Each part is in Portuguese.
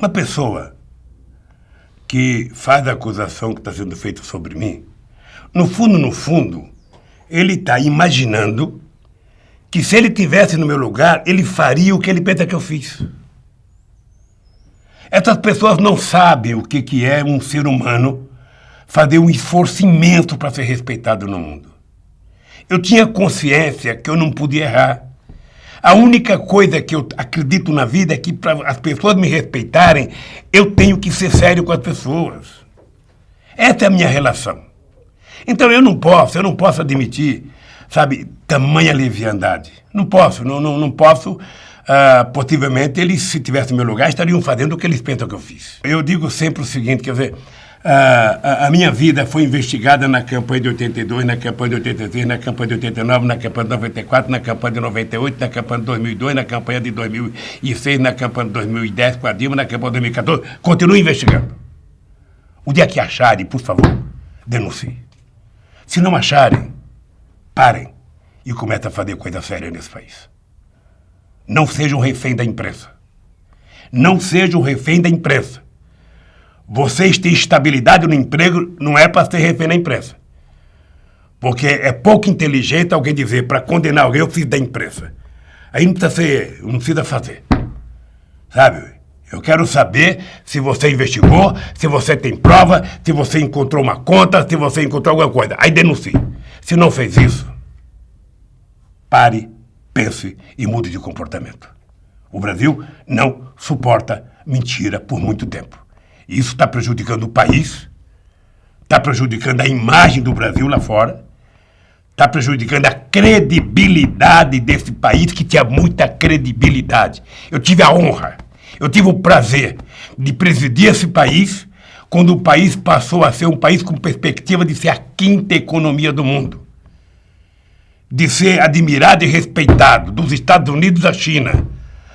Uma pessoa que faz a acusação que está sendo feita sobre mim, no fundo, ele está imaginando que se ele estivesse no meu lugar, ele faria o que ele pensa que eu fiz. Essas pessoas não sabem o que é um ser humano fazer um esforço imenso para ser respeitado no mundo. Eu tinha consciência que eu não podia errar. A única coisa que eu acredito na vida é que para as pessoas me respeitarem, eu tenho que ser sério com as pessoas. Essa é a minha relação. Então eu não posso admitir, sabe, tamanha leviandade. Não posso. Possivelmente, eles, se tivessem no meu lugar, estariam fazendo o que eles pensam que eu fiz. Eu digo sempre o seguinte, quer dizer, a minha vida foi investigada na campanha de 82, na campanha de 86, na campanha de 89, na campanha de 94, na campanha de 98, na campanha de 2002, na campanha de 2006, na campanha de 2010 com a Dilma, na campanha de 2014. Continuo investigando. O dia que acharem, por favor, denuncie. Se não acharem, parem e comecem a fazer coisa séria nesse país. Não sejam refém da imprensa. Não sejam refém da imprensa. Vocês têm estabilidade no emprego, não é para ser refém da imprensa. Porque é pouco inteligente alguém dizer, para condenar alguém, eu preciso da imprensa. Aí não precisa fazer. Sabe? Eu quero saber se você investigou, se você tem prova, se você encontrou uma conta, se você encontrou alguma coisa. Aí denuncie. Se não fez isso, pare, pense e mude de comportamento. O Brasil não suporta mentira por muito tempo. Isso está prejudicando o país, está prejudicando a imagem do Brasil lá fora, está prejudicando a credibilidade desse país, que tinha muita credibilidade. Eu tive a honra, eu tive o prazer de presidir esse país quando o país passou a ser um país com perspectiva de ser a quinta economia do mundo, de ser admirado e respeitado dos Estados Unidos à China,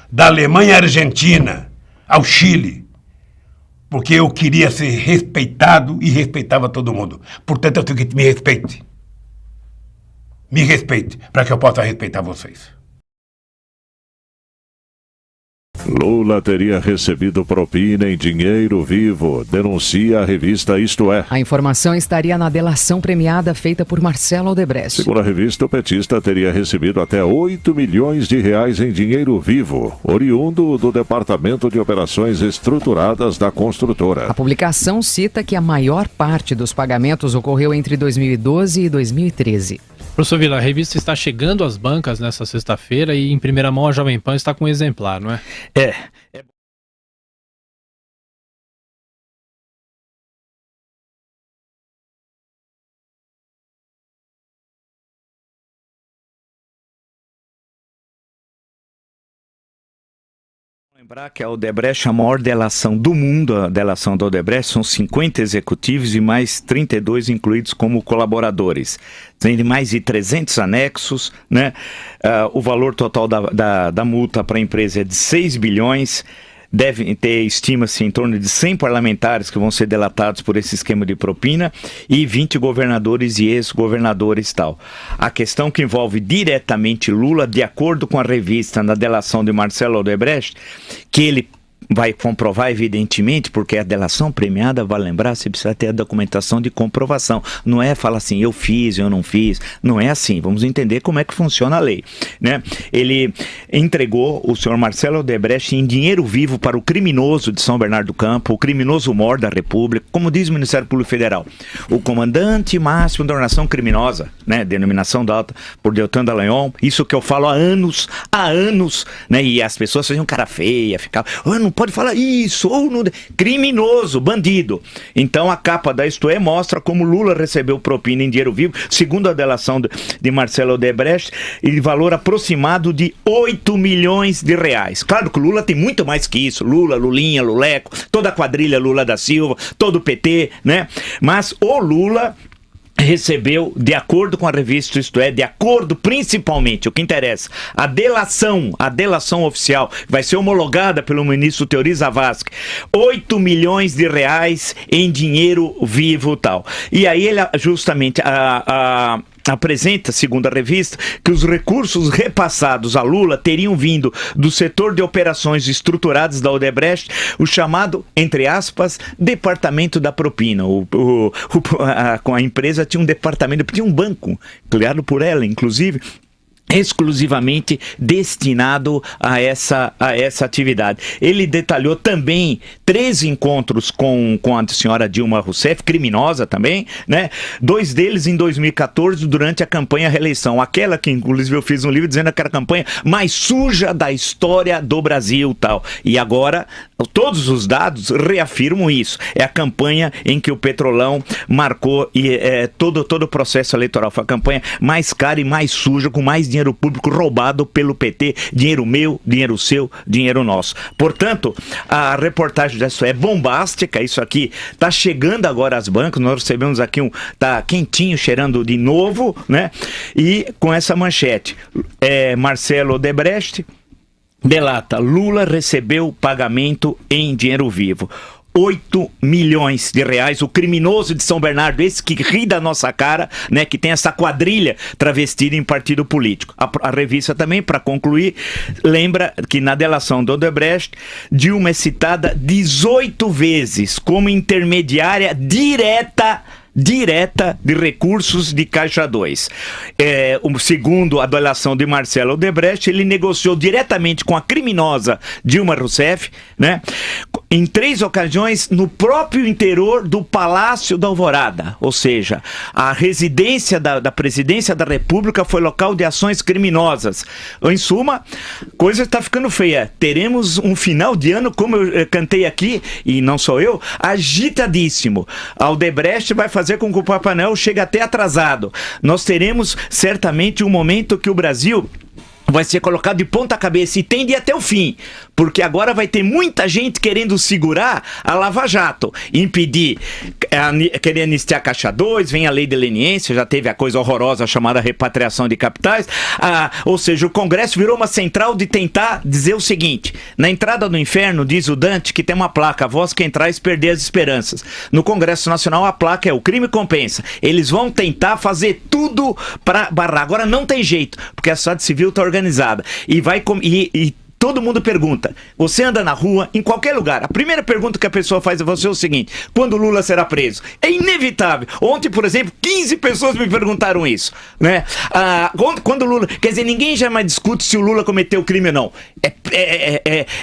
da Alemanha à Argentina, ao Chile, porque eu queria ser respeitado e respeitava todo mundo. Portanto, eu tenho que me respeite. Me respeite, para que eu possa respeitar vocês. Lula teria recebido propina em dinheiro vivo, denuncia a revista Isto É. A informação estaria na delação premiada feita por Marcelo Odebrecht. Segundo a revista, o petista teria recebido até 8 milhões de reais em dinheiro vivo, oriundo do Departamento de Operações Estruturadas da construtora. A publicação cita que a maior parte dos pagamentos ocorreu entre 2012 e 2013. Professor Vila, a revista está chegando às bancas nesta sexta-feira e, em primeira mão, a Jovem Pan está com um exemplar, não é? É. Lembrar que a Odebrecht é a maior delação do mundo. A delação da Odebrecht são 50 executivos e mais 32 incluídos como colaboradores. Tem mais de 300 anexos, né? O valor total da multa para a empresa é de 6 bilhões. Devem ter, estima-se, em torno de 100 parlamentares que vão ser delatados por esse esquema de propina e 20 governadores e ex-governadores e tal. A questão que envolve diretamente Lula, de acordo com a revista, na delação de Marcelo Odebrecht, que ele vai comprovar, evidentemente, porque a delação premiada, vale lembrar, você precisa ter a documentação de comprovação. Não é falar assim, eu fiz, eu não fiz. Não é assim. Vamos entender como é que funciona a lei, né? Ele entregou o senhor Marcelo Odebrecht em dinheiro vivo para o criminoso de São Bernardo do Campo, o criminoso mor da República, como diz o Ministério Público Federal, o comandante máximo da organização criminosa, né? Denominação dada por Deltan Dallagnol. Isso que eu falo há anos, né? E as pessoas faziam cara feia, ficavam, não pode falar isso, ou não... Criminoso, bandido. Então a capa da Isto É mostra como Lula recebeu propina em dinheiro vivo, segundo a delação de Marcelo Odebrecht, de valor aproximado de 8 milhões de reais. Claro que o Lula tem muito mais que isso. Lula, Lulinha, Luleco, toda a quadrilha Lula da Silva, todo o PT, né? Mas o Lula recebeu, de acordo com a revista Isto É, de acordo principalmente, o que interessa, a delação oficial, vai ser homologada pelo ministro Teori Zavascki, 8 milhões de reais em dinheiro vivo e tal. E aí ele, justamente, apresenta, segundo a revista, que os recursos repassados a Lula teriam vindo do setor de operações estruturadas da Odebrecht, o chamado, entre aspas, departamento da propina. Com a empresa tinha um departamento, tinha um banco, criado por ela, inclusive, exclusivamente destinado a essa atividade. Ele detalhou também 13 encontros com a senhora Dilma Rousseff, criminosa também, né? 2 deles em 2014, durante a campanha à reeleição. Aquela que, inclusive, eu fiz um livro dizendo que era a campanha mais suja da história do Brasil, tal. E agora, todos os dados reafirmam isso. É a campanha em que o Petrolão marcou todo o processo eleitoral. Foi a campanha mais cara e mais suja, com mais dinheiro público roubado pelo PT, dinheiro meu, dinheiro seu, dinheiro nosso. Portanto, a reportagem dessa é bombástica, isso aqui tá chegando agora às bancas, nós recebemos aqui tá quentinho, cheirando de novo, né? E com essa manchete, Marcelo Odebrecht delata, Lula recebeu pagamento em dinheiro vivo. 8 milhões de reais, o criminoso de São Bernardo, esse que ri da nossa cara, né, que tem essa quadrilha travestida em partido político. A revista também, para concluir, lembra que na delação do Odebrecht, Dilma é citada 18 vezes como intermediária direta de recursos de Caixa 2. Segundo a delação de Marcelo Odebrecht, ele negociou diretamente com a criminosa Dilma Rousseff, né, em 3 ocasiões no próprio interior do Palácio da Alvorada, ou seja, a residência da Presidência da República foi local de ações criminosas. Em suma, a coisa está ficando feia. Teremos um final de ano, como eu cantei aqui, e não sou eu, agitadíssimo. A Odebrecht vai fazer com que o Papai Noel chegue até atrasado. Nós teremos certamente um momento que o Brasil vai ser colocado de ponta cabeça e tem de ir até o fim, porque agora vai ter muita gente querendo segurar a Lava Jato, impedir, querer anistiar a Caixa 2, vem a lei de leniência, já teve a coisa horrorosa chamada repatriação de capitais, ou seja, o Congresso virou uma central de tentar dizer o seguinte: na entrada do inferno, diz o Dante, que tem uma placa, vós que entrais perder as esperanças. No Congresso Nacional a placa é o crime compensa. Eles vão tentar fazer tudo para barrar. Agora não tem jeito, porque a sociedade civil está organizada e todo mundo pergunta, você anda na rua, em qualquer lugar, a primeira pergunta que a pessoa faz a você é o seguinte: quando Lula será preso? É inevitável. Ontem, por exemplo, 15 pessoas me perguntaram isso, né? Quando Lula, quer dizer, ninguém já mais discute se o Lula cometeu crime ou não.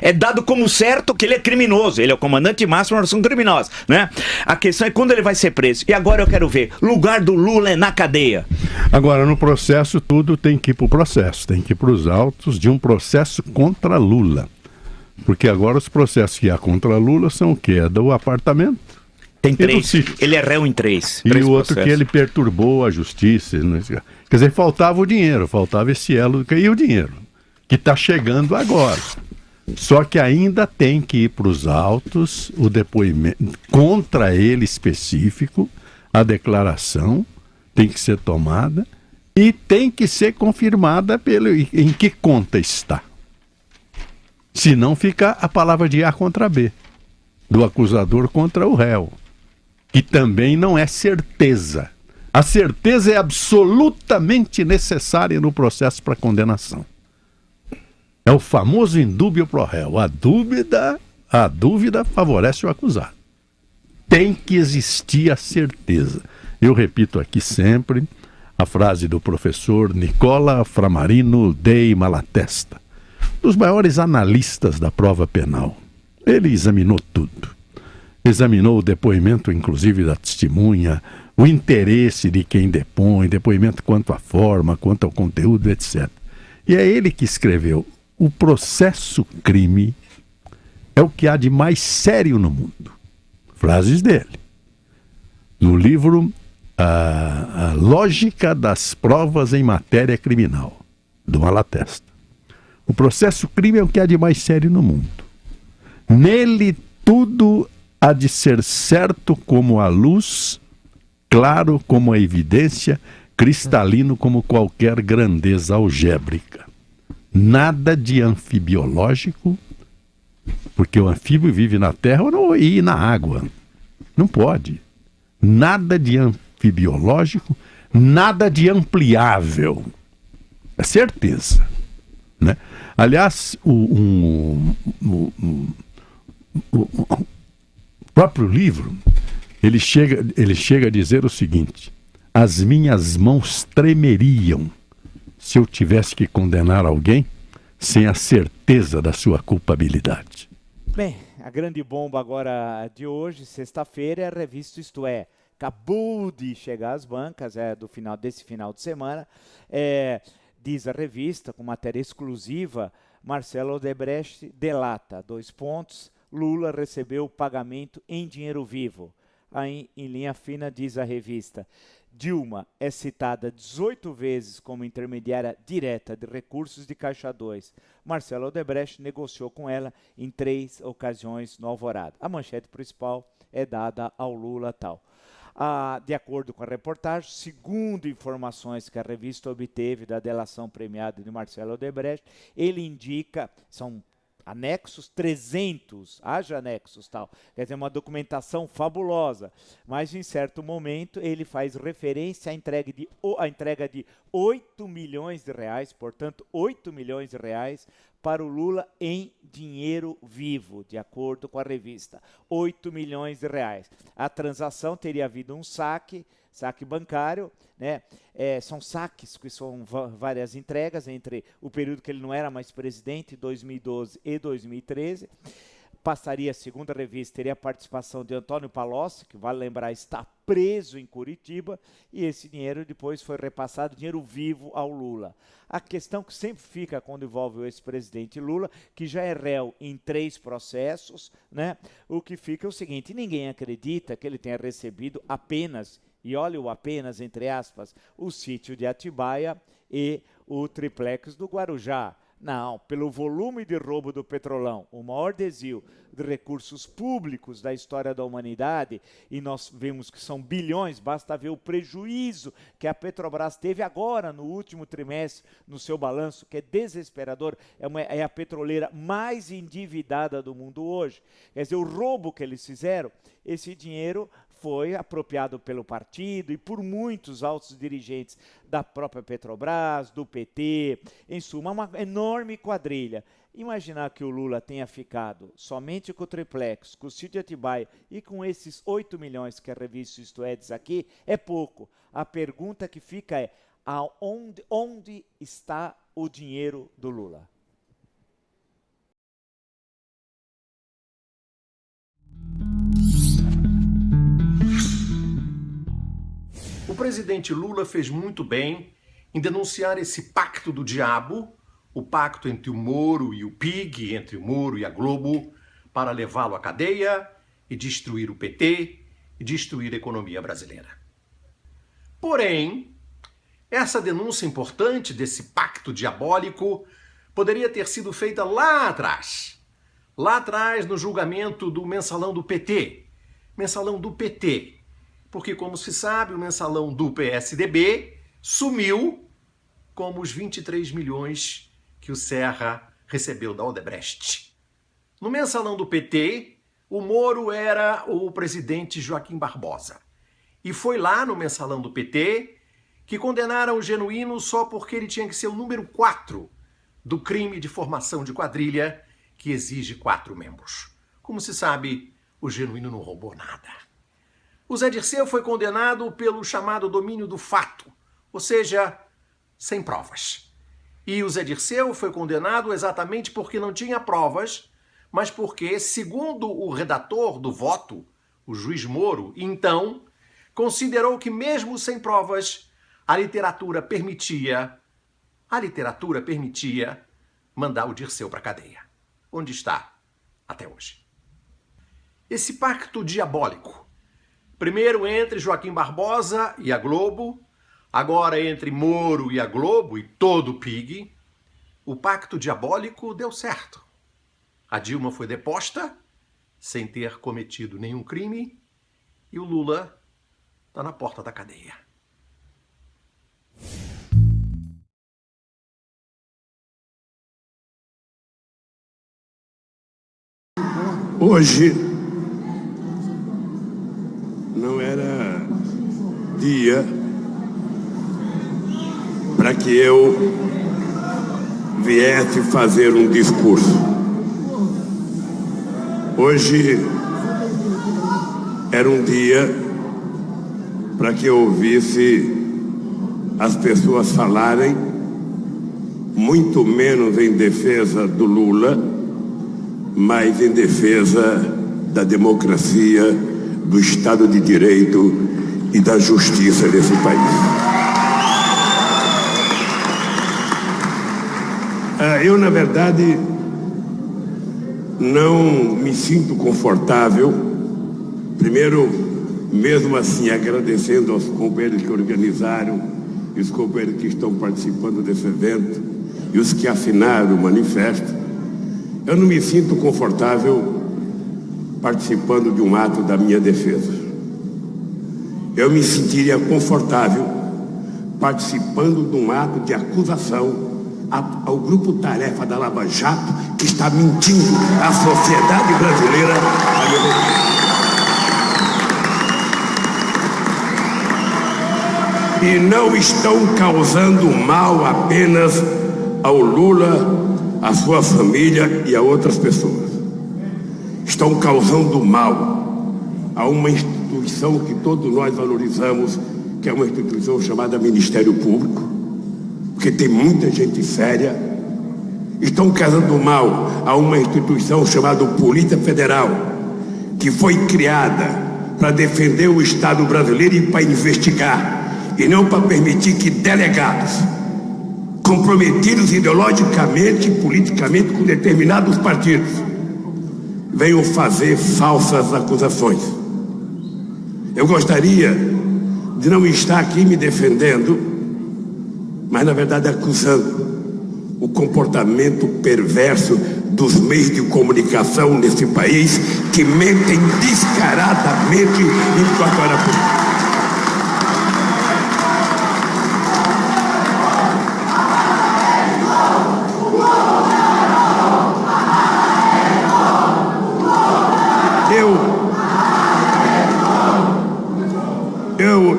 É dado como certo que ele é criminoso, ele é o comandante máximo da ação criminosa, né? A questão é quando ele vai ser preso. E agora eu quero ver, lugar do Lula é na cadeia. Agora, no processo, tudo tem que ir para o processo, tem que ir para os autos de um processo contra Lula. Porque agora os processos que há contra Lula são o quê? É do apartamento. Tem 3. Ele é réu em 3. E o outro que ele perturbou a justiça. Quer dizer, faltava o dinheiro, faltava esse elo. E o dinheiro? Que está chegando agora. Só que ainda tem que ir para os autos o depoimento contra ele específico, a declaração tem que ser tomada e tem que ser confirmada em que conta está. Senão fica a palavra de A contra B, do acusador contra o réu, que também não é certeza. A certeza é absolutamente necessária no processo para condenação. É o famoso indúbio pro réu. A dúvida favorece o acusado. Tem que existir a certeza. Eu repito aqui sempre a frase do professor Nicola Framarino Dei Malatesta, dos maiores analistas da prova penal. Ele examinou tudo. Examinou o depoimento, inclusive, da testemunha, o interesse de quem depõe, depoimento quanto à forma, quanto ao conteúdo, etc. E é ele que escreveu: o processo crime é o que há de mais sério no mundo. Frases dele. No livro A Lógica das Provas em Matéria Criminal, do Malatesta. O processo crime é o que há de mais sério no mundo. Nele tudo há de ser certo como a luz, claro como a evidência, cristalino como qualquer grandeza algébrica. Nada de anfibiológico, porque o anfíbio vive na terra e na água. Não pode. Nada de anfibiológico, Nada de ampliável. É certeza. Né? Aliás, o próprio livro, ele chega a dizer o seguinte: as minhas mãos tremeriam se eu tivesse que condenar alguém sem a certeza da sua culpabilidade. Bem, a grande bomba agora de hoje, sexta-feira, é a revista Isto É. Acabou de chegar às bancas, desse final de semana. Diz a revista, com matéria exclusiva, Marcelo Odebrecht delata, : Lula recebeu pagamento em dinheiro vivo. Aí, em linha fina, diz a revista, Dilma é citada 18 vezes como intermediária direta de recursos de Caixa 2. Marcelo Odebrecht negociou com ela em 3 ocasiões no Alvorada. A manchete principal é dada ao Lula tal. De acordo com a reportagem, segundo informações que a revista obteve da delação premiada de Marcelo Odebrecht, ele indica, são anexos 300, haja anexos tal, quer dizer, uma documentação fabulosa, mas em certo momento ele faz referência à entrega de 8 milhões de reais, portanto 8 milhões de reais para o Lula em dinheiro vivo, de acordo com a revista, 8 milhões de reais. A transação teria havido um saque bancário, né? São saques que são várias entregas entre o período que ele não era mais presidente, 2012 e 2013. Passaria, segundo a revista, teria a participação de Antônio Palocci, que vale lembrar, está preso em Curitiba, e esse dinheiro depois foi repassado, dinheiro vivo, ao Lula. A questão que sempre fica quando envolve o ex-presidente Lula, que já é réu em 3 processos, né? O que fica é o seguinte: ninguém acredita que ele tenha recebido apenas, e olha o apenas entre aspas, o sítio de Atibaia e o triplex do Guarujá. Não, pelo volume de roubo do Petrolão, o maior desvio de recursos públicos da história da humanidade, e nós vemos que são bilhões, basta ver o prejuízo que a Petrobras teve agora no último trimestre, no seu balanço, que é desesperador, é a petroleira mais endividada do mundo hoje. Quer dizer, o roubo que eles fizeram, esse dinheiro foi apropriado pelo partido e por muitos altos dirigentes da própria Petrobras, do PT, em suma, uma enorme quadrilha. Imaginar que o Lula tenha ficado somente com o triplex, com o sítio de Atibaia e com esses 8 milhões que a revista Isto É diz aqui, é pouco. A pergunta que fica é: onde está o dinheiro do Lula? O presidente Lula fez muito bem em denunciar esse pacto do diabo, o pacto entre o Moro e o PIG, entre o Moro e a Globo, para levá-lo à cadeia e destruir o PT e destruir a economia brasileira. Porém, essa denúncia importante desse pacto diabólico poderia ter sido feita lá atrás no julgamento do mensalão do PT, porque, como se sabe, o mensalão do PSDB sumiu como os 23 milhões que o Serra recebeu da Odebrecht. No mensalão do PT, o Moro era o presidente Joaquim Barbosa. E foi lá no mensalão do PT que condenaram o Genuíno só porque ele tinha que ser o número 4 do crime de formação de quadrilha, que exige 4 membros. Como se sabe, o Genuíno não roubou nada. O Zé Dirceu foi condenado pelo chamado domínio do fato, ou seja, sem provas. E o Zé Dirceu foi condenado exatamente porque não tinha provas, mas porque, segundo o redator do voto, o juiz Moro, então, considerou que mesmo sem provas, a literatura permitia mandar o Dirceu para a cadeia, onde está até hoje. Esse pacto diabólico, primeiro entre Joaquim Barbosa e a Globo, agora entre Moro e a Globo e todo o PIG, o pacto diabólico deu certo. A Dilma foi deposta, sem ter cometido nenhum crime, e o Lula está na porta da cadeia. Hoje não era dia para que eu viesse fazer um discurso. Hoje era um dia para que eu ouvisse as pessoas falarem muito menos em defesa do Lula, mas em defesa da democracia, do Estado de Direito e da justiça desse país. Eu, na verdade, não me sinto confortável, primeiro, mesmo assim, agradecendo aos companheiros que organizaram e os companheiros que estão participando desse evento e os que assinaram o manifesto. Eu não me sinto confortável participando de um ato da minha defesa. Eu me sentiria confortável participando de um ato de acusação ao Grupo Tarefa da Lava Jato, que está mentindo à sociedade brasileira. E não estão causando mal apenas ao Lula, à sua família e a outras pessoas. Estão causando mal a uma instituição que todos nós valorizamos, que é uma instituição chamada Ministério Público, porque tem muita gente séria. Estão causando mal a uma instituição chamada Polícia Federal, que foi criada para defender o Estado brasileiro e para investigar, e não para permitir que delegados comprometidos ideologicamente e politicamente com determinados partidos venham fazer falsas acusações. Eu gostaria de não estar aqui me defendendo, mas na verdade acusando o comportamento perverso dos meios de comunicação nesse país, que mentem descaradamente enquanto era política.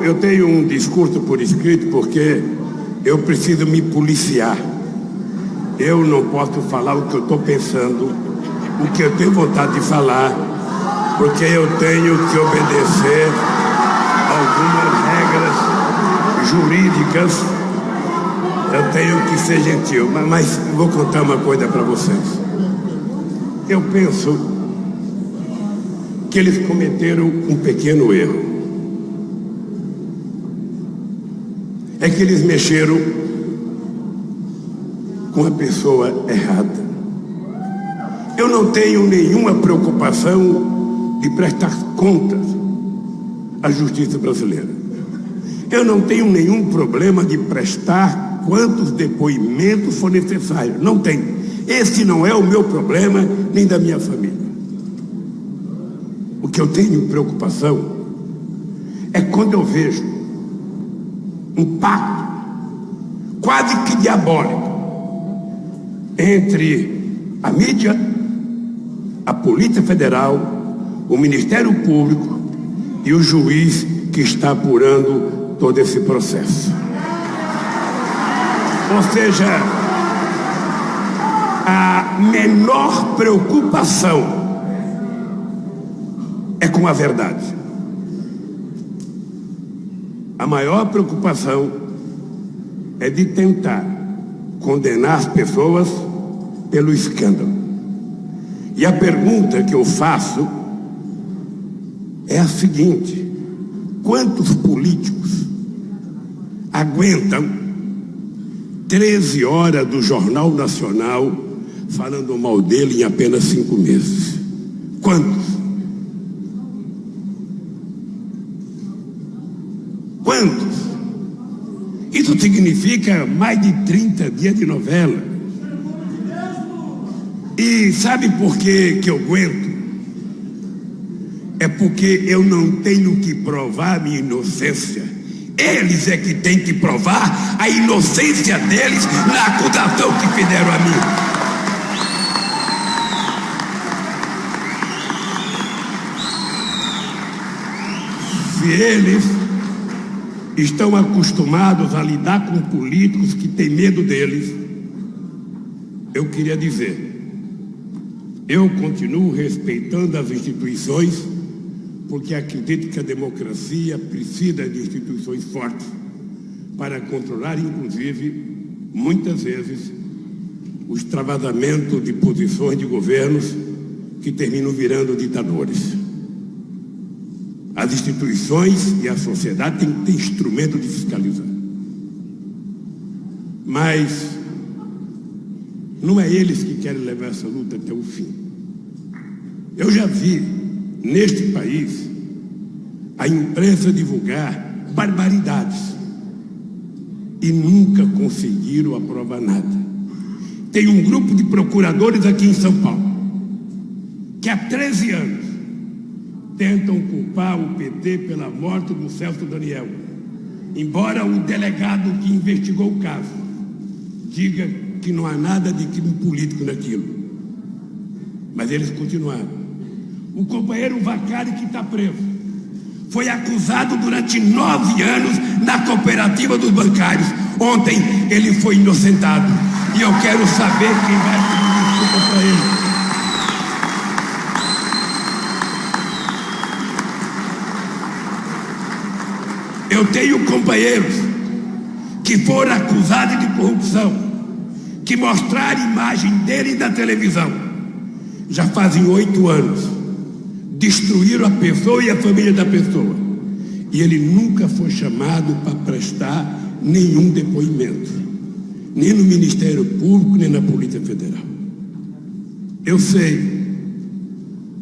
Eu tenho um discurso por escrito porque eu preciso me policiar. Eu não posso falar o que eu estou pensando, o que eu tenho vontade de falar, porque eu tenho que obedecer algumas regras jurídicas. Eu tenho que ser gentil, mas vou contar uma coisa para vocês. Eu penso que eles cometeram um pequeno erro. É que eles mexeram com a pessoa errada. Eu não tenho nenhuma preocupação de prestar contas à justiça brasileira. Eu não tenho nenhum problema de prestar quantos depoimentos for necessário. Não tenho. Esse não é o meu problema, nem da minha família. O que eu tenho preocupação é quando eu vejo um pacto quase que diabólico entre a mídia, a Polícia Federal, o Ministério Público e o juiz que está apurando todo esse processo. Ou seja, a menor preocupação é com a verdade. A maior preocupação é de tentar condenar as pessoas pelo escândalo. E a pergunta que eu faço é a seguinte: quantos políticos aguentam 13 horas do Jornal Nacional falando mal dele em apenas 5 meses? Quantos? Quantos? Isso significa mais de 30 dias de novela. E sabe por que eu aguento? É porque eu não tenho que provar minha inocência. Eles é que têm que provar a inocência deles na acusação que fizeram a mim. estão acostumados a lidar com políticos que têm medo deles, eu queria dizer, eu continuo respeitando as instituições, porque acredito que a democracia precisa de instituições fortes para controlar, inclusive, muitas vezes, os extravasamentos de posições de governos que terminam virando ditadores. As instituições e a sociedade têm que ter instrumento de fiscalizar. Mas não é eles que querem levar essa luta até o fim. Eu já vi, neste país, a imprensa divulgar barbaridades e nunca conseguiram aprovar nada. Tem um grupo de procuradores aqui em São Paulo que há 13 anos tentam culpar o PT pela morte do Celso Daniel, embora o delegado que investigou o caso diga que não há nada de crime político naquilo. Mas eles continuaram. O companheiro Vacari, que está preso, foi acusado durante 9 anos na cooperativa dos bancários. Ontem ele foi inocentado. E eu quero saber quem vai pedir desculpa para ele. Eu tenho companheiros que foram acusados de corrupção, que mostraram a imagem dele na televisão. Já fazem 8 anos. Destruíram a pessoa e a família da pessoa. E ele nunca foi chamado para prestar nenhum depoimento. Nem no Ministério Público, nem na Polícia Federal. Eu sei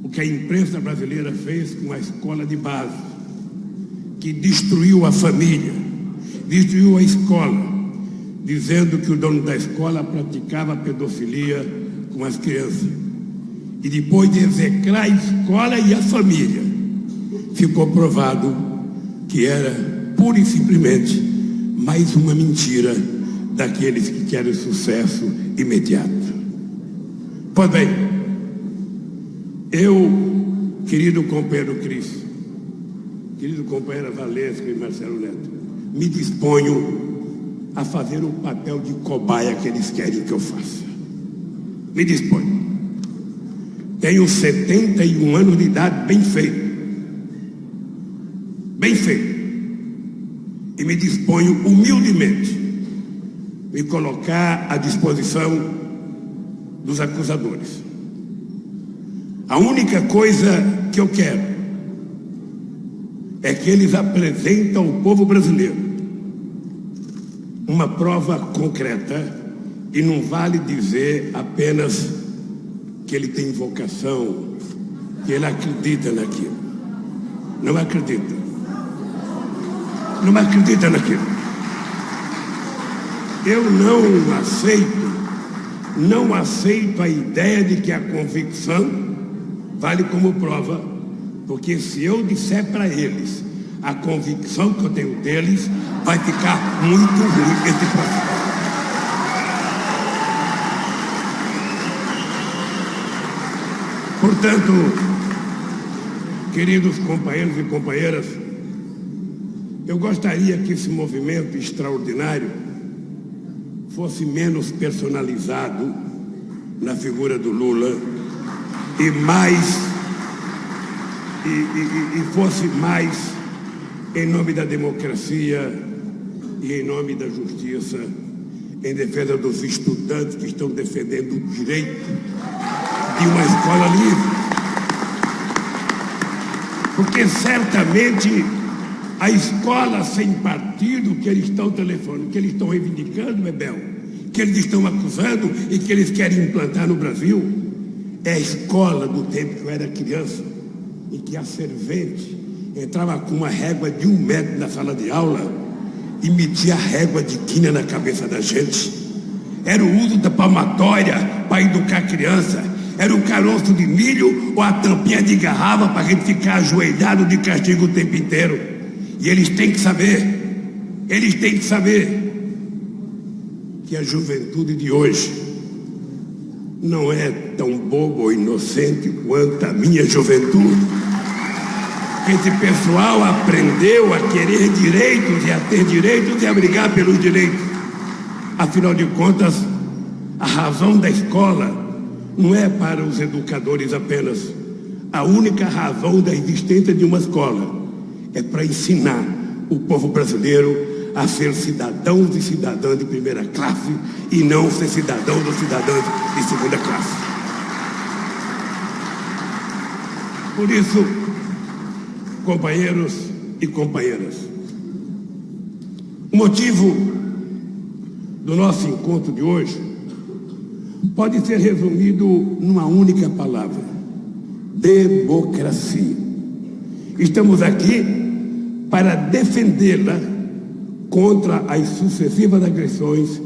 o que a imprensa brasileira fez com a escola de base, que destruiu a família, destruiu a escola, dizendo que o dono da escola praticava pedofilia com as crianças. E depois de execrar a escola e a família, ficou provado que era pura e simplesmente mais uma mentira daqueles que querem sucesso imediato. Pois bem, eu, querido companheiro Cris, querido companheiro Valesca e Marcelo Neto, me disponho a fazer o papel de cobaia que eles querem que eu faça. Me disponho. Tenho 71 anos de idade, bem feito. Bem feito. E me disponho humildemente a me colocar à disposição dos acusadores. A única coisa que eu quero é que eles apresentem ao povo brasileiro uma prova concreta, e não vale dizer apenas que ele tem vocação, que ele acredita naquilo. Não acredita. Não acredita naquilo. Eu não aceito a ideia de que a convicção vale como prova, porque se eu disser para eles a convicção que eu tenho deles, vai ficar muito ruim esse processo. Portanto, queridos companheiros e companheiras, eu gostaria que esse movimento extraordinário fosse menos personalizado na figura do Lula e mais e fosse mais em nome da democracia e em nome da justiça, em defesa dos estudantes que estão defendendo o direito de uma escola livre. Porque certamente a escola sem partido que eles estão telefonando, que eles estão reivindicando, Bebel, que eles estão acusando e que eles querem implantar no Brasil, é a escola do tempo que eu era criança, em que a servente entrava com uma régua de 1 metro na sala de aula e metia a régua de quina na cabeça da gente. Era o uso da palmatória para educar a criança. Era o caroço de milho ou a tampinha de garrafa para a gente ficar ajoelhado de castigo o tempo inteiro. E eles têm que saber que a juventude de hoje não é tão boba ou inocente quanto a minha juventude. Porque esse pessoal aprendeu a querer direitos e a ter direitos e a brigar pelos direitos. Afinal de contas, a razão da escola não é para os educadores apenas. A única razão da existência de uma escola é para ensinar o povo brasileiro a ser cidadãos e cidadãs de primeira classe e não ser cidadãos ou cidadãs de segunda classe. Por isso, companheiros e companheiras, o motivo do nosso encontro de hoje pode ser resumido numa única palavra: democracia. Estamos aqui para defendê-la contra as sucessivas agressões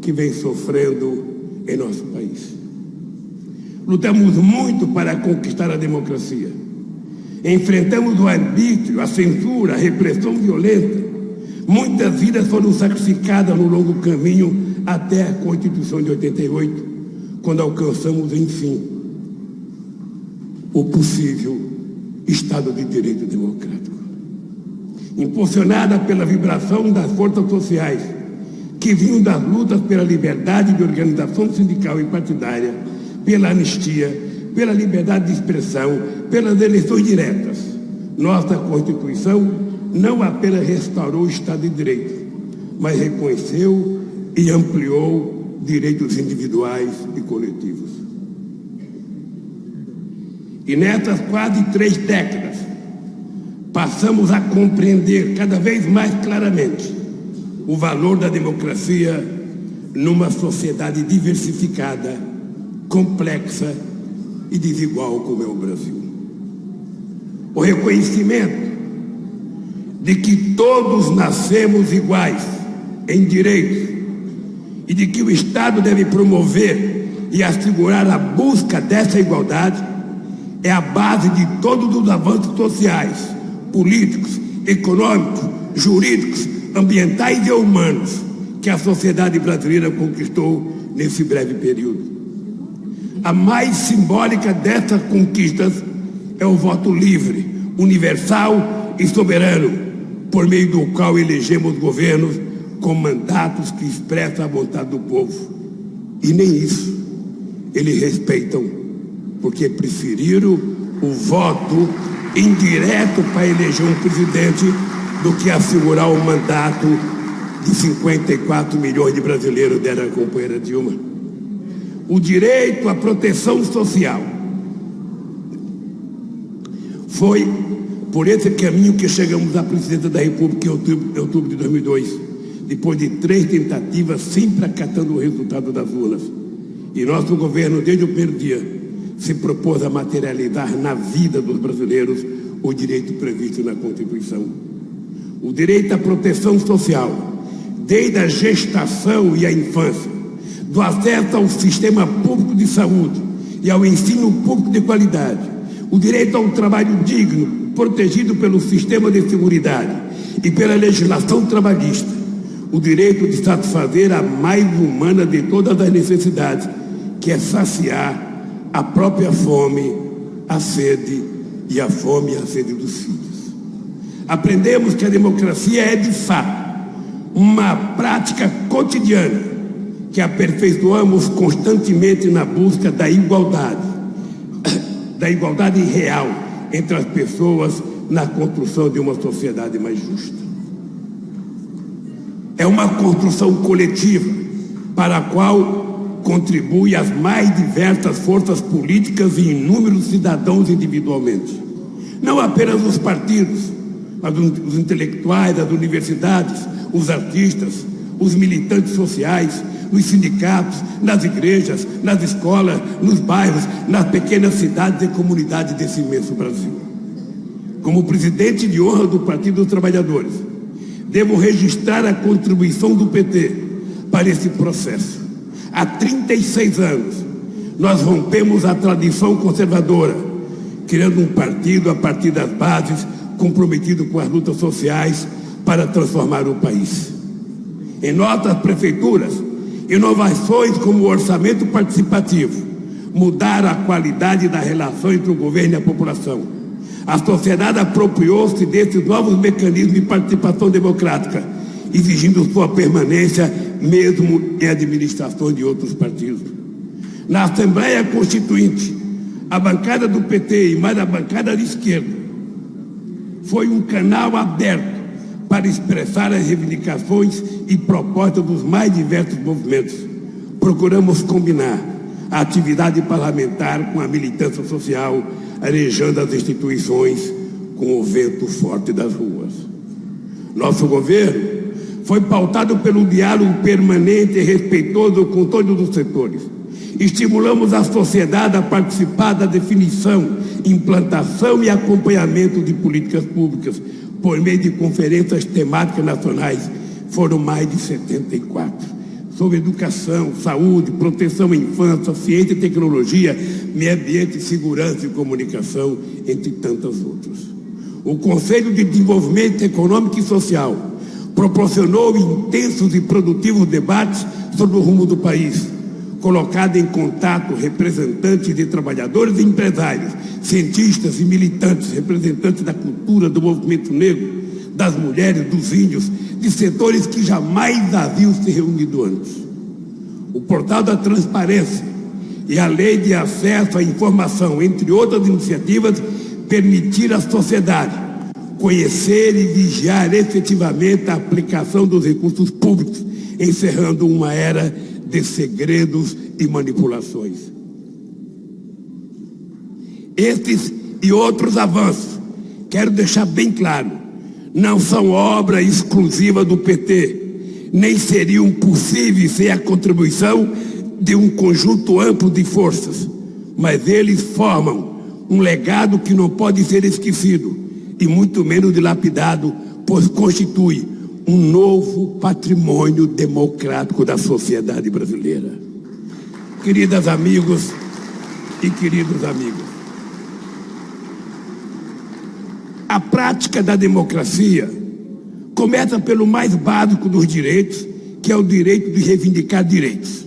que vem sofrendo em nosso país. Lutamos muito para conquistar a democracia. Enfrentamos o arbítrio, a censura, a repressão violenta. Muitas vidas foram sacrificadas no longo caminho até a Constituição de 88, quando alcançamos, enfim, o possível Estado de Direito Democrático. Impulsionada pela vibração das forças sociais que vinham das lutas pela liberdade de organização sindical e partidária, pela anistia, pela liberdade de expressão, pelas eleições diretas, nossa Constituição não apenas restaurou o Estado de Direito, mas reconheceu e ampliou direitos individuais e coletivos. E nessas quase 3 décadas, passamos a compreender cada vez mais claramente o valor da democracia numa sociedade diversificada, complexa e desigual como é o Brasil. O reconhecimento de que todos nascemos iguais em direitos e de que o Estado deve promover e assegurar a busca dessa igualdade é a base de todos os avanços sociais, políticos, econômicos, jurídicos, ambientais e humanos que a sociedade brasileira conquistou nesse breve período. A mais simbólica dessas conquistas é o voto livre, universal e soberano, por meio do qual elegemos governos com mandatos que expressam a vontade do povo. E nem isso eles respeitam, porque preferiram o voto indireto para eleger um presidente do que assegurar o mandato de 54 milhões de brasileiros, deram a companheira Dilma. O direito à proteção social foi por esse caminho que chegamos à presidência da República em outubro de 2002, depois de 3 tentativas, sempre acatando o resultado das urnas. E nosso governo, desde o primeiro dia, se propôs a materializar na vida dos brasileiros o direito previsto na Constituição. O direito à proteção social, desde a gestação e a infância, do acesso ao sistema público de saúde e ao ensino público de qualidade, o direito ao trabalho digno, protegido pelo sistema de seguridade e pela legislação trabalhista, o direito de satisfazer a mais humana de todas as necessidades, que é saciar a própria fome, a sede e a fome e a sede dos filhos. Aprendemos que a democracia é, de fato, uma prática cotidiana que aperfeiçoamos constantemente na busca da igualdade real entre as pessoas na construção de uma sociedade mais justa. É uma construção coletiva para a qual contribui as mais diversas forças políticas e inúmeros cidadãos individualmente. Não apenas os partidos, mas os intelectuais, as universidades, os artistas, os militantes sociais, nos sindicatos, nas igrejas, nas escolas, nos bairros, nas pequenas cidades e comunidades desse imenso Brasil. Como presidente de honra do Partido dos Trabalhadores, devo registrar a contribuição do PT para esse processo. Há 36 anos, nós rompemos a tradição conservadora, criando um partido a partir das bases, comprometido com as lutas sociais para transformar o país. Em nossas prefeituras, inovações como o orçamento participativo mudaram a qualidade da relação entre o governo e a população. A sociedade apropriou-se desses novos mecanismos de participação democrática, exigindo sua permanência mesmo em administrações de outros partidos. Na Assembleia Constituinte, a bancada do PT e mais a bancada de esquerda foi um canal aberto para expressar as reivindicações e propostas dos mais diversos movimentos. Procuramos combinar a atividade parlamentar com a militância social, arejando as instituições com o vento forte das ruas. Nosso governo foi pautado pelo diálogo permanente e respeitoso com todos os setores. Estimulamos a sociedade a participar da definição, implantação e acompanhamento de políticas públicas por meio de conferências temáticas nacionais. Foram mais de 74. Sobre educação, saúde, proteção à infância, ciência e tecnologia, meio ambiente, segurança e comunicação, entre tantas outras. O Conselho de Desenvolvimento Econômico e Social proporcionou intensos e produtivos debates sobre o rumo do país, colocado em contato representantes de trabalhadores e empresários, cientistas e militantes, representantes da cultura, do movimento negro, das mulheres, dos índios, de setores que jamais haviam se reunido antes. O Portal da Transparência e a Lei de Acesso à Informação, entre outras iniciativas, permitiram à sociedade conhecer e vigiar efetivamente a aplicação dos recursos públicos, encerrando uma era de segredos e manipulações. Estes e outros avanços, quero deixar bem claro, não são obra exclusiva do PT, nem seriam possíveis sem a contribuição de um conjunto amplo de forças, mas eles formam um legado que não pode ser esquecido e muito menos dilapidado, pois constitui um novo patrimônio democrático da sociedade brasileira. Queridas amigos e queridos amigos, a prática da democracia começa pelo mais básico dos direitos, que é o direito de reivindicar direitos,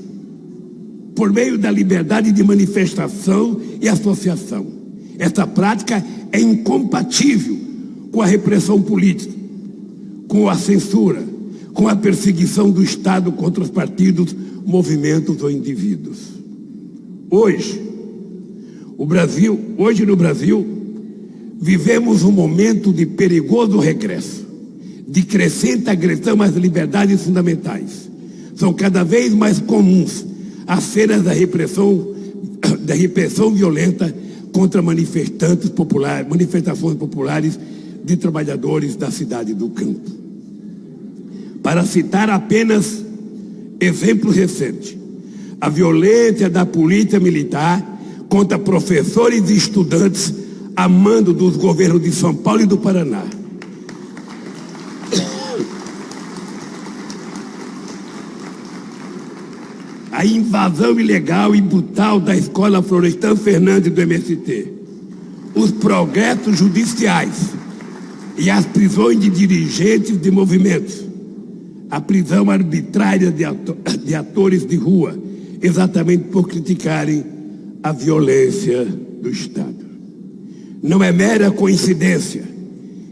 por meio da liberdade de manifestação e associação. Essa prática é incompatível com a repressão política, com a censura, com a perseguição do Estado contra os partidos, movimentos ou indivíduos. Hoje no Brasil, vivemos um momento de perigoso regresso, de crescente agressão às liberdades fundamentais. São cada vez mais comuns as cenas da repressão violenta contra manifestações populares de trabalhadores da cidade do campo. Para citar apenas exemplos recentes, a violência da polícia militar contra professores e estudantes a mando dos governos de São Paulo e do Paraná. A invasão ilegal e brutal da Escola Florestan Fernandes do MST, os progressos judiciais e as prisões de dirigentes de movimentos, a prisão arbitrária de atores de rua, exatamente por criticarem a violência do Estado. Não é mera coincidência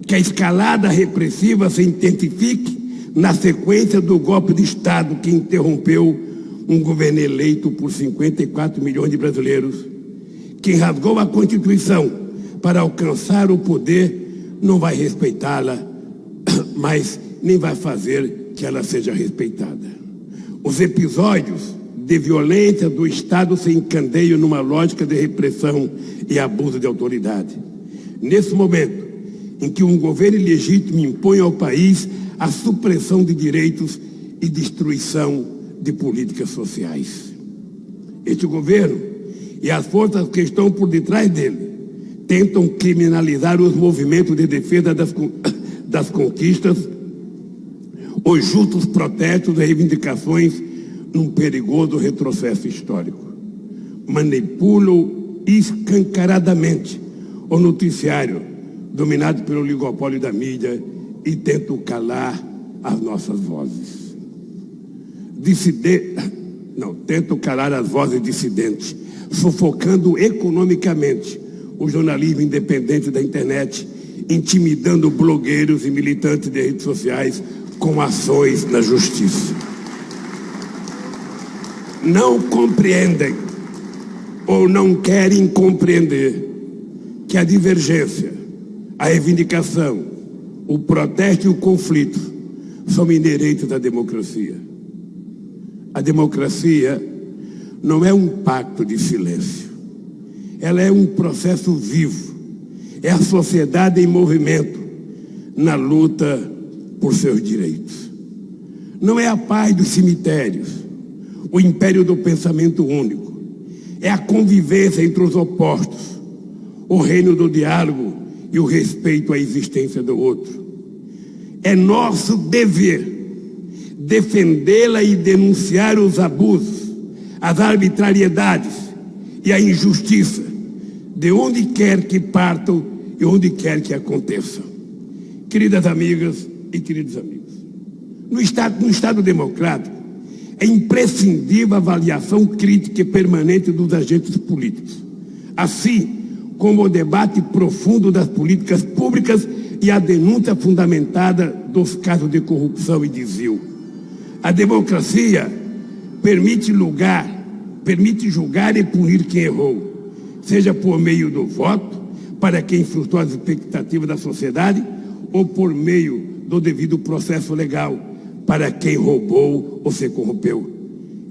que a escalada repressiva se intensifique na sequência do golpe de Estado que interrompeu um governo eleito por 54 milhões de brasileiros. Quem rasgou a Constituição para alcançar o poder não vai respeitá-la, mas nem vai fazer que ela seja respeitada. Os episódios de violência do Estado se encandeiam numa lógica de repressão e abuso de autoridade. Nesse momento em que um governo ilegítimo impõe ao país a supressão de direitos e destruição de políticas sociais. Este governo e as forças que estão por detrás dele tentam criminalizar os movimentos de defesa das conquistas, os justos protestos e reivindicações num perigoso retrocesso histórico. Manipulam escancaradamente o noticiário, dominado pelo oligopólio da mídia, e tentam calar as nossas vozes. Tentam calar as vozes dissidentes, sufocando economicamente o jornalismo independente da internet, intimidando blogueiros e militantes de redes sociais com ações na justiça. Não compreendem ou não querem compreender que a divergência, a reivindicação, o protesto e o conflito são inerentes à democracia. A democracia não é um pacto de silêncio. Ela é um processo vivo. É a sociedade em movimento na luta por seus direitos. Não é a paz dos cemitérios, o império do pensamento único. É a convivência entre os opostos, o reino do diálogo e o respeito à existência do outro. É nosso dever defendê-la e denunciar os abusos, as arbitrariedades e a injustiça, de onde quer que partam e onde quer que aconteçam. Queridas amigas e queridos amigos, no Estado democrático, é imprescindível a avaliação crítica e permanente dos agentes políticos, assim como o debate profundo das políticas públicas e a denúncia fundamentada dos casos de corrupção e desvio. A democracia permite julgar e punir quem errou, seja por meio do voto, para quem frustrou as expectativas da sociedade, ou por meio do devido processo legal, para quem roubou ou se corrompeu.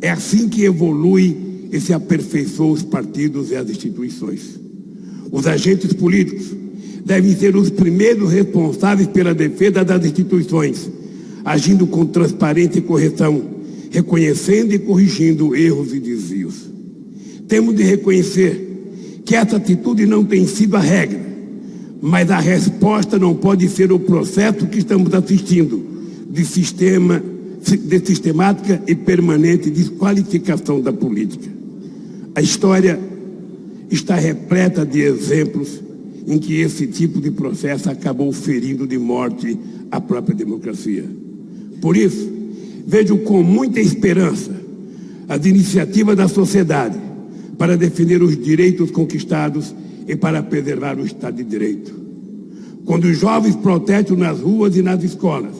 É assim que evolui e se aperfeiçoam os partidos e as instituições. Os agentes políticos devem ser os primeiros responsáveis pela defesa das instituições, agindo com transparência e correção, reconhecendo e corrigindo erros e desvios. Temos de reconhecer que essa atitude não tem sido a regra, mas a resposta não pode ser o processo que estamos assistindo de sistemática e permanente desqualificação da política. A história está repleta de exemplos em que esse tipo de processo acabou ferindo de morte a própria democracia. Por isso, vejo com muita esperança as iniciativas da sociedade para defender os direitos conquistados e para preservar o Estado de Direito. Quando os jovens protestam nas ruas e nas escolas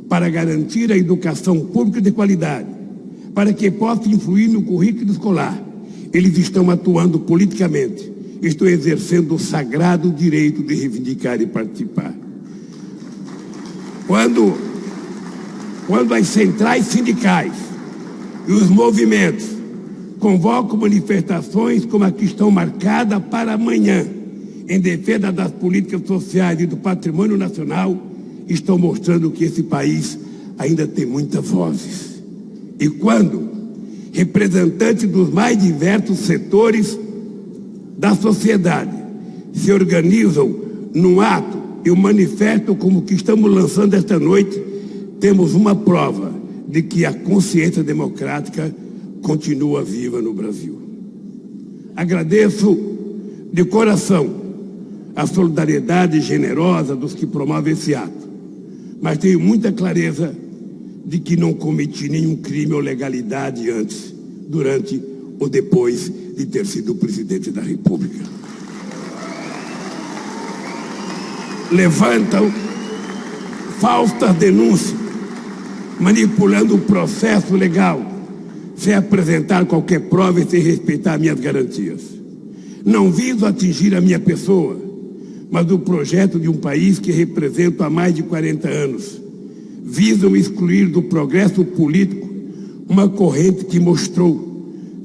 para garantir a educação pública de qualidade, para que possa influir no currículo escolar, eles estão atuando politicamente, estão exercendo o sagrado direito de reivindicar e participar. Quando as centrais sindicais e os movimentos convocam manifestações como a que estão marcadas para amanhã, em defesa das políticas sociais e do patrimônio nacional, estão mostrando que esse país ainda tem muitas vozes. E quando representantes dos mais diversos setores da sociedade se organizam num ato e um manifesto como o que estamos lançando esta noite, temos uma prova de que a consciência democrática continua viva no Brasil. Agradeço de coração a solidariedade generosa dos que promovem esse ato, mas tenho muita clareza de que não cometi nenhum crime ou legalidade antes, durante ou depois de ter sido presidente da República. Levantam falsas denúncias, manipulando o processo legal, sem apresentar qualquer prova e sem respeitar minhas garantias. Não viso atingir a minha pessoa, mas o projeto de um país que represento há mais de 40 anos. Visam excluir do progresso político uma corrente que mostrou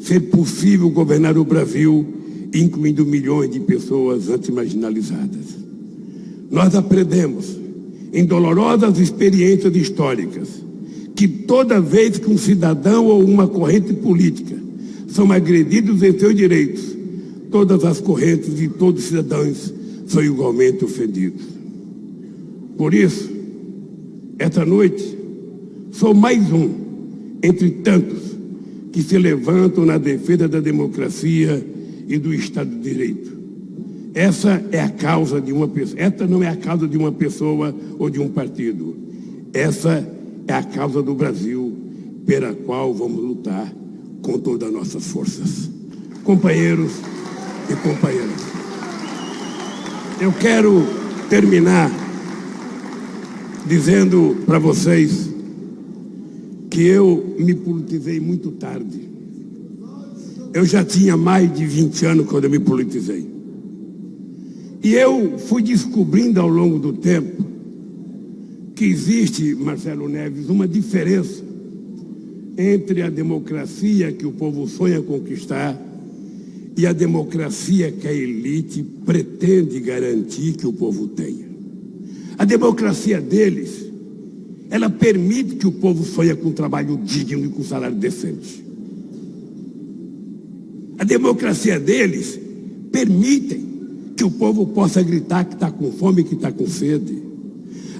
ser possível governar o Brasil, incluindo milhões de pessoas antes marginalizadas. Nós aprendemos, em dolorosas experiências históricas, que toda vez que um cidadão ou uma corrente política são agredidos em seus direitos, todas as correntes e todos os cidadãos são igualmente ofendidos. Por isso, esta noite, sou mais um entre tantos que se levantam na defesa da democracia e do Estado de Direito. Essa é a causa de uma pessoa. Esta não é a causa de uma pessoa ou de um partido. Essa é a causa do Brasil, pela qual vamos lutar com todas as nossas forças. Companheiros e companheiras, Eu quero terminar dizendo para vocês que eu me politizei muito tarde. Eu já tinha mais de 20 anos quando eu me politizei. E eu fui descobrindo ao longo do tempo que existe, Marcelo Neves, uma diferença entre a democracia que o povo sonha conquistar e a democracia que a elite pretende garantir que o povo tenha. A democracia deles, ela permite que o povo sonhe com um trabalho digno e com um salário decente. A democracia deles permite que o povo possa gritar que está com fome, que está com sede.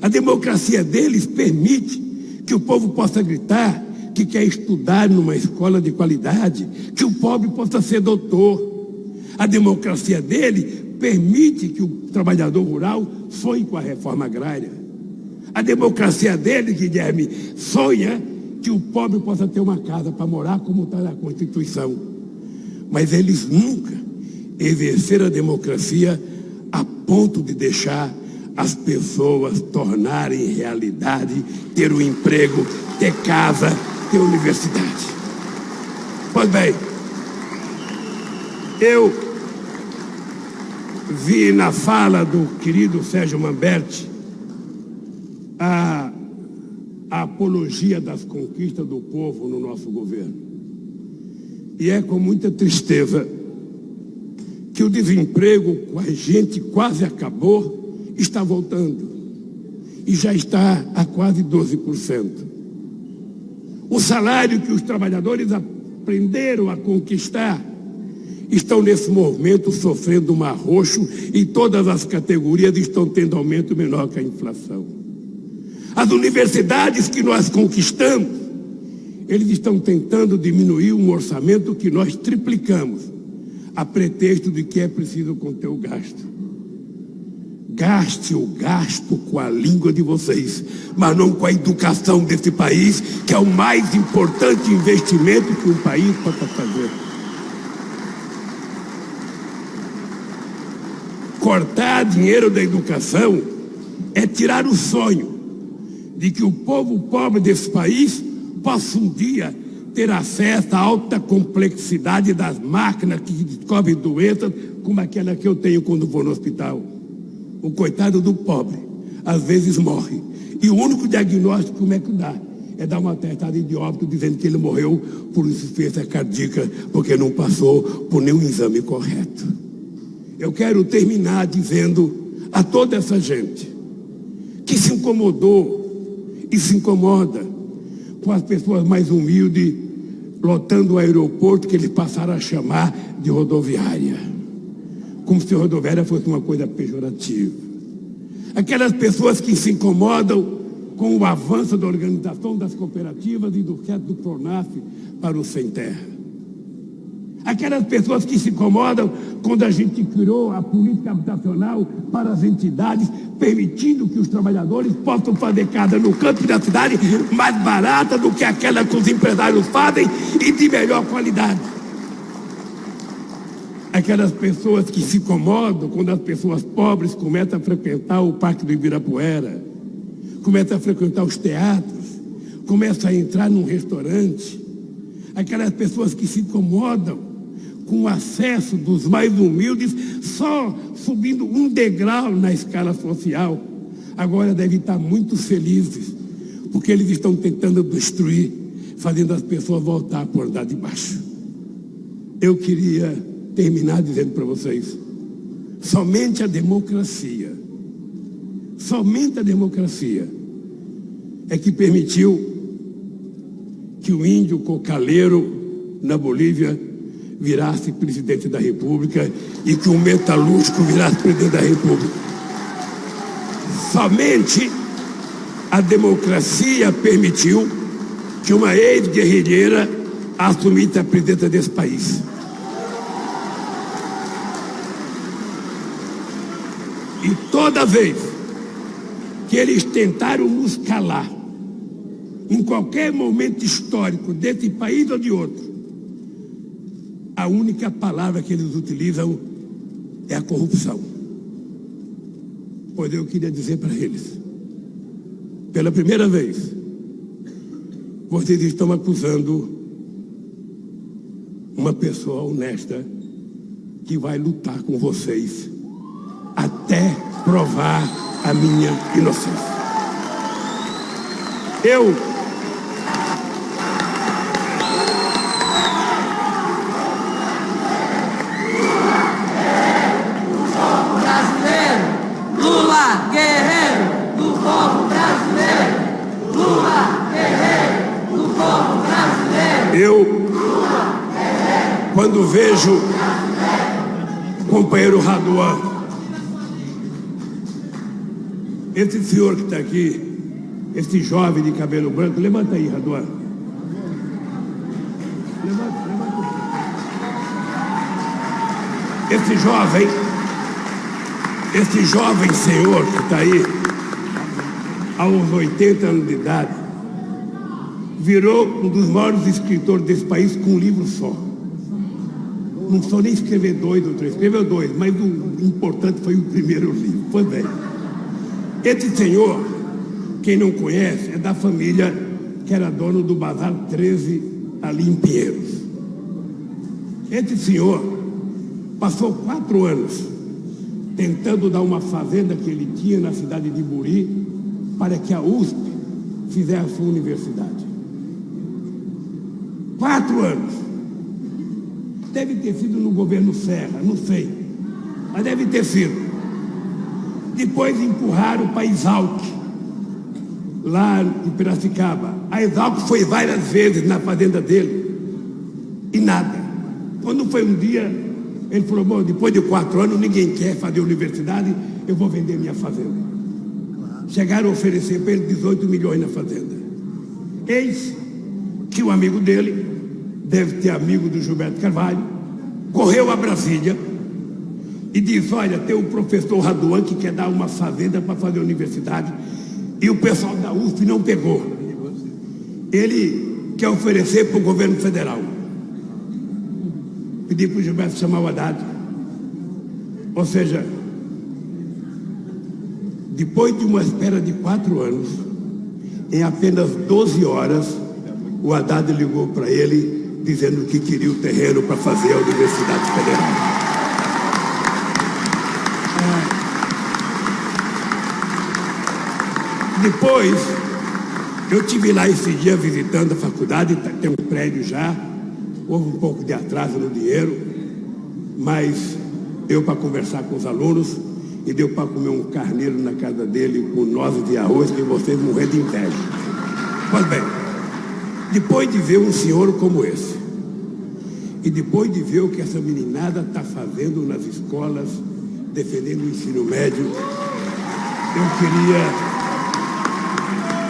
A democracia deles permite que o povo possa gritar que quer estudar numa escola de qualidade, que o pobre possa ser doutor. A democracia dele permite que o trabalhador rural sonhe com a reforma agrária. A democracia dele, Guilherme, sonha que o pobre possa ter uma casa para morar, como está na Constituição. Mas eles nunca exerceram a democracia a ponto de deixar as pessoas tornarem realidade, ter um emprego, ter casa, ter universidade. Pois bem, eu vi na fala do querido Sérgio Manberti a apologia das conquistas do povo no nosso governo. E é com muita tristeza que o desemprego, com a gente quase acabou, está voltando. E já está a quase 12%. O salário que os trabalhadores aprenderam a conquistar estão nesse momento sofrendo um arroxo e todas as categorias estão tendo aumento menor que a inflação. As universidades que nós conquistamos, eles estão tentando diminuir um orçamento que nós triplicamos, a pretexto de que é preciso conter o gasto. Gaste o gasto com a língua de vocês, mas não com a educação desse país, que é o mais importante investimento que um país pode fazer. Cortar dinheiro da educação é tirar o sonho de que o povo pobre desse país possa um dia ter acesso à alta complexidade das máquinas que descobrem doenças como aquela que eu tenho quando vou no hospital. O coitado do pobre às vezes morre e o único diagnóstico como é que dá é dar uma atestada de óbito dizendo que ele morreu por insuficiência cardíaca porque não passou por nenhum exame correto. Eu quero terminar dizendo a toda essa gente que se incomodou e se incomoda com as pessoas mais humildes lotando o aeroporto que eles passaram a chamar de rodoviária, como se a rodoviária fosse uma coisa pejorativa. Aquelas pessoas que se incomodam com o avanço da organização das cooperativas e do teto do Pronaf para o sem terra. Aquelas pessoas que se incomodam quando a gente criou a política habitacional para as entidades, permitindo que os trabalhadores possam fazer casa no campo da cidade mais barata do que aquela que os empresários fazem e de melhor qualidade. Aquelas pessoas que se incomodam quando as pessoas pobres começam a frequentar o Parque do Ibirapuera, começam a frequentar os teatros, começam a entrar num restaurante. Aquelas pessoas que se incomodam com o acesso dos mais humildes, só subindo um degrau na escala social, agora devem estar muito felizes, porque eles estão tentando destruir, fazendo as pessoas voltar por andar de baixo. Eu queria terminar dizendo para vocês, somente a democracia é que permitiu que o índio cocaleiro na Bolívia virasse presidente da República e que um metalúrgico virasse presidente da República. Somente a democracia permitiu que uma ex-guerrilheira assumisse a presidência desse país. E toda vez que eles tentaram nos calar, em qualquer momento histórico desse país ou de outro, a única palavra que eles utilizam é a corrupção. Pois eu queria dizer para eles, pela primeira vez, vocês estão acusando uma pessoa honesta que vai lutar com vocês até provar a minha inocência. Eu quando vejo o companheiro Raduan, esse senhor que está aqui, esse jovem de cabelo branco, levanta aí, Raduan. Levanta. Esse jovem senhor que está aí, aos 80 anos de idade, virou um dos maiores escritores desse país com um livro só. Não precisou nem escrever 2 ou 3, escreveu 2, mas o importante foi o primeiro livro. Pois bem, esse senhor, quem não conhece, é da família que era dono do Bazar 13 ali em Pinheiros. Esse senhor passou 4 anos tentando dar uma fazenda que ele tinha na cidade de Buri para que a USP fizesse a sua universidade. 4 anos. Deve ter sido no governo Serra, não sei, mas deve ter sido. Depois empurraram para a Exalc, lá em Piracicaba. A Exalc foi várias vezes na fazenda dele e nada. Quando foi um dia, ele falou, bom, depois de 4 anos ninguém quer fazer universidade, eu vou vender minha fazenda. Chegaram a oferecer para ele 18 milhões na fazenda. Eis que o amigo dele, deve ter amigo do Gilberto Carvalho, correu a Brasília e disse, olha, tem o professor Raduan que quer dar uma fazenda para fazer a universidade e o pessoal da USP não pegou. Ele quer oferecer para o governo federal. Pedi para o Gilberto chamar o Haddad. Ou seja, depois de uma espera de 4 anos, em apenas 12 horas, o Haddad ligou para ele dizendo que queria o terreno para fazer a Universidade Federal. Depois, eu estive lá esse dia visitando a faculdade, tem um prédio já, houve um pouco de atraso no dinheiro, mas deu para conversar com os alunos e deu para comer um carneiro na casa dele com nozes de arroz que vocês morreram de inveja. Pois bem, depois de ver um senhor como esse, e depois de ver o que essa meninada está fazendo nas escolas, defendendo o ensino médio,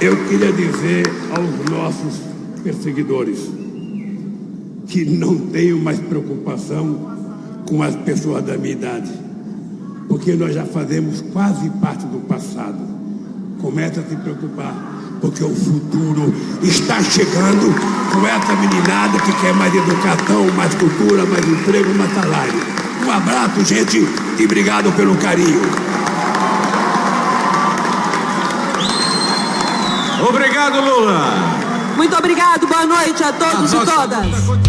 eu queria dizer aos nossos perseguidores que não tenham mais preocupação com as pessoas da minha idade, porque nós já fazemos quase parte do passado. Comece a se preocupar, porque o futuro está chegando com essa meninada que quer mais educação, mais cultura, mais emprego, mais salário. Um abraço, gente, e obrigado pelo carinho. Obrigado, Lula. Muito obrigado, boa noite a todos e todas.